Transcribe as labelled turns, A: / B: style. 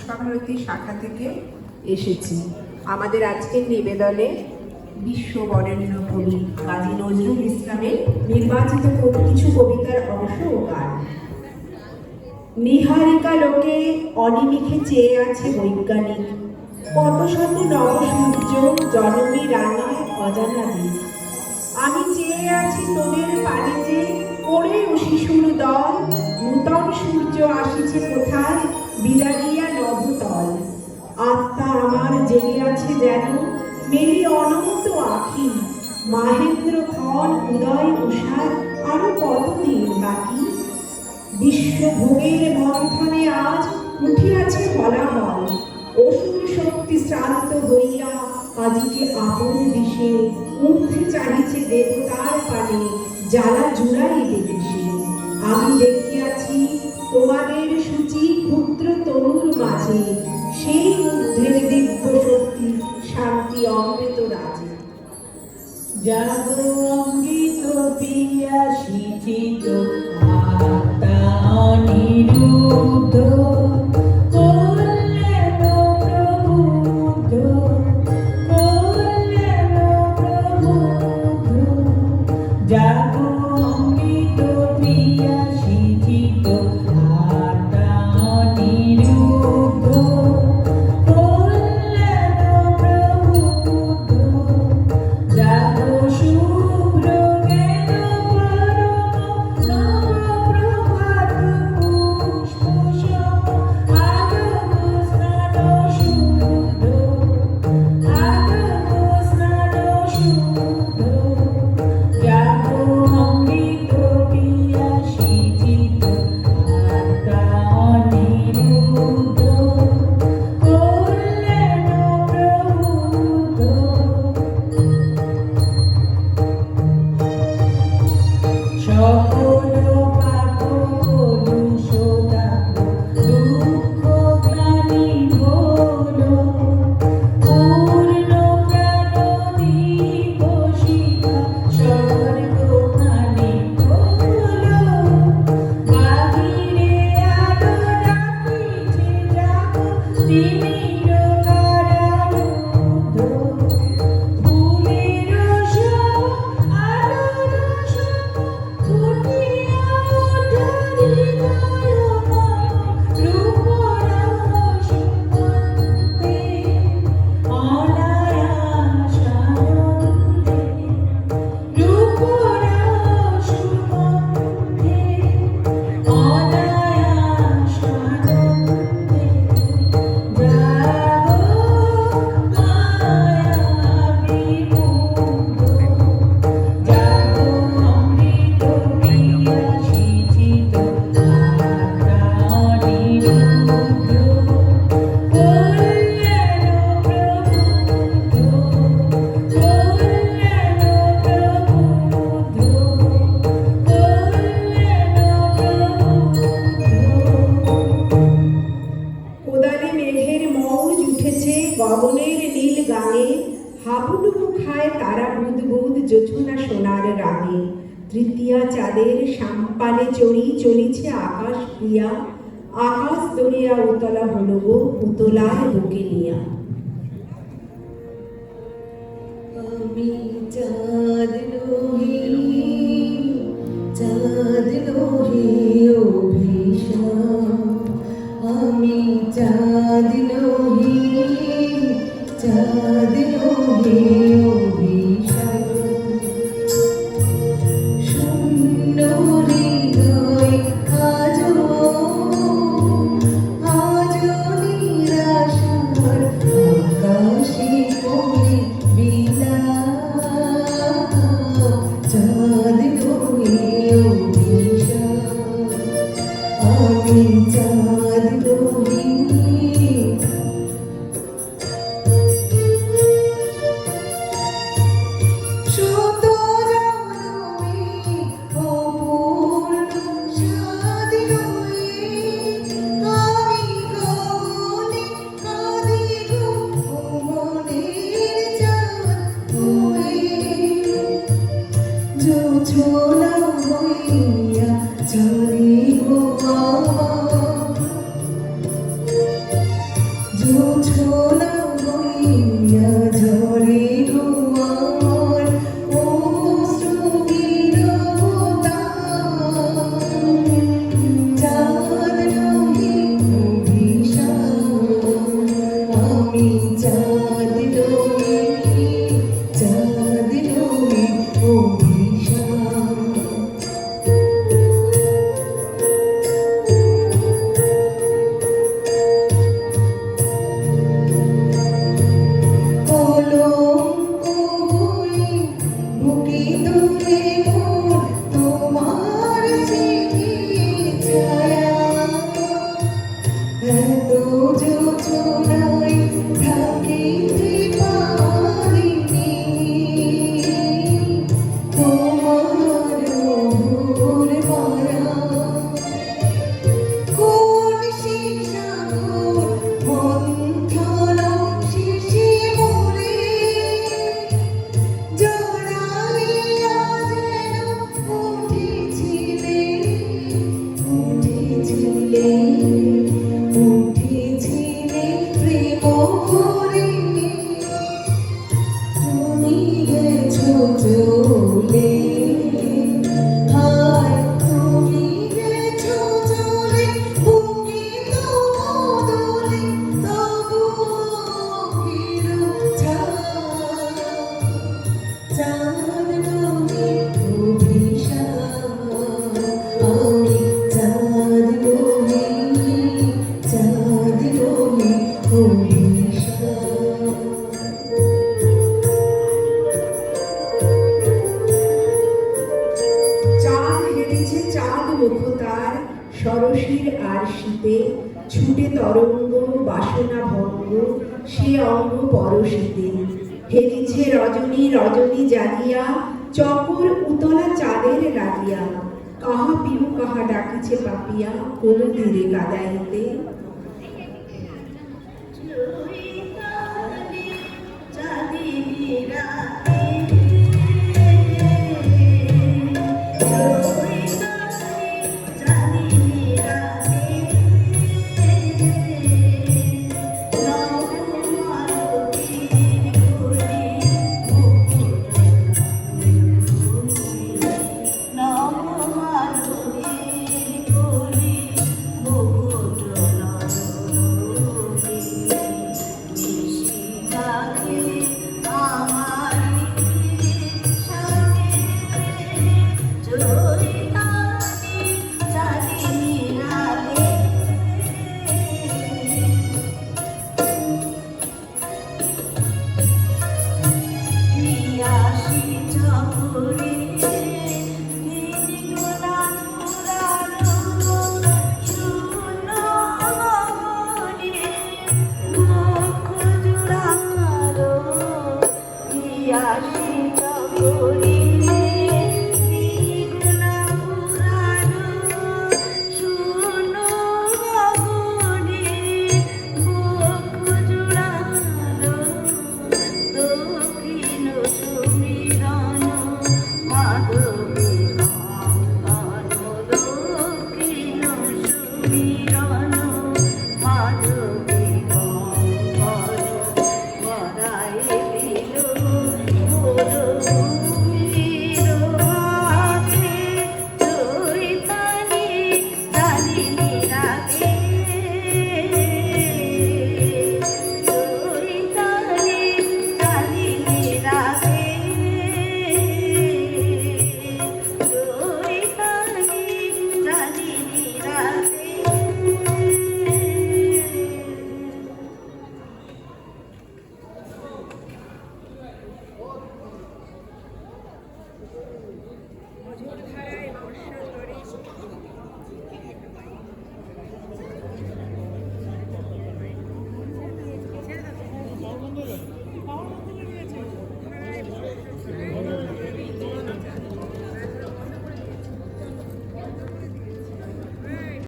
A: বিশ্বভারতী শাখা থেকে এসেছি। আমাদের আজকের নিবেদনে বিশ্ববরেণ্য কবি কাজী নজরুল ইসলামের নির্বাচিত কিছু কবিতার অংশ ও গান। নিহারিকা লোকে অনিমিখে চেয়ে আছে বৈজ্ঞানিক, কত শত নবসূর্য জনমী রাঙায় অজানা দিক। আমি চেয়ে আছি তোদের পানে যে ওরে ও শিশুর দল, নূতন সূর্য আসিছে কোথায় বিলাইয়া নভতল। আত্মা আমার জেগে আছে যেন মেলি অনন্ত আখি, মাহেন্দ্র ক্ষণ উদয় উষার আরো কতদিন বাকি। বিশ্বভোগের মন্থনে আজ উঠিয়াছে হলাহল, অসুর শক্তি শ্রান্ত হইয়া আজিকে আপন দিশে উঠতে চাহিছে দেবতার পানে জ্বালা জুড়াইবে দেশে। আমি দেখিয়াছি তোমাদের সূচি ক্ষুদ্র তনুর মাঝে, সেই ঊর্ধ্বের দিব্য শক্তি শান্তি অমৃত রাজে।
B: জাগো অঙ্গিত পিয়াসী চিত আত্মা অনিরুদ্ধ, করলেন প্রভু বুদ্ধ, করলেন প্রভু বুদ্ধ। জাগো অঙ্গিত পিয়াসী চিত আত্মা অনিরুদ্ধ, করলেন প্রভু বুদ্ধ। জাগো শুভ্র জ্ঞান পরম নবপ্রভাত পুষ্প সম, আগম স্নান শুদ্ধ, আগম স্নান শুদ্ধ। জাগো অমৃত পিয়াসী চিত আত্মা অনিরুদ্ধ, করলেন প্রভু বুদ্ধ। সকল পাপ কলুষ দাহ দুঃখ গ্লানি হলো, পূর্ণ প্রাণ দিবসিকা স্বর্গখানি হলো। বাহিরে আলো ডাকিছে জাগো তিমির কারারুদ্ধ, ফুলের সম আলোর সম ফুটিয়া ওঠো হৃদয় মম। রূপরাস মন্দে অনায়াস আনন্দে, রূপরাস মন্দে অনায়াস আনন্দে। জাগো মায়া বিমুগ্ধ, জাগো অমৃত পিয়াসী চিত আত্মা অনিরুদ্ধ, করলেন প্রভু বুদ্ধ, করলেন প্রভু বুদ্ধ, করলেন প্রভু বুদ্ধ।
A: কোদালে মেঘের মৌজ উঠেছে গগনের নীল গানে, হাবুডুবু খায় তারা বুদ বুদ জোছনা সোনার রাগে। তৃতীয়া চাঁদের সাম্পানে চড়ি চলিছে আকাশ প্রিয়া, আকাশ দরিয়া উতলা হলো গো উতলায় বুকে নিয়া।
B: আমি চাঁদ নহি, চাঁদ নহি ও ভীষণ, আমি চাঁদ নহি, চাঁদ নহি ও ভীষণ। শূন্য হৃদয় আজো, আজো নিরাশার আকাশে পড়ে বিলাপ। চাঁদ নহি ও ভীষণ, আমি চাঁদ নহি। জোছনা বইয়া ঝরে গো আমার অশ্রুবিরহতা। চাঁদ নহে অভিশাপ, আমি চাঁদ নহে, চাঁদ নহে অভিশাপ। কলঙ্ক হয়ে বুকে তুলে মোর তোমার স্মৃতির ছায়া। এত যোছনায় থাকিতে পারিনি, তোমার মোহর মায়া। কোন শিক্ষাকর মন্থন শেষে মোরে জড়াইয়া যেন উঠেছিলে, উঠেছিলে, উঠেছিলে প্রেম করে। তুমি গেছো চলে, হায় তুমি গেছো চলে, বুকে দোলে তবুও ফিরো ছায়া। চাঁদ নহে অভিশাপ, আমি চাঁদ নহে, চাঁদ নহে অভিশাপ।
A: চাঁদ হেরেছে চাঁদ মুখ তার সরসীর আর শীতে, ছুটে তরঙ্গ বাসনা ভঙ্গ সে অঙ্গ পরশীতে। হেরেছে রজনী রজনী জাগিয়া চকর উতলা চাঁদের লাগিয়া, কাহা পিহু কাহা ডাকিছে পাপিয়া কোন তীরে কাদাইতে।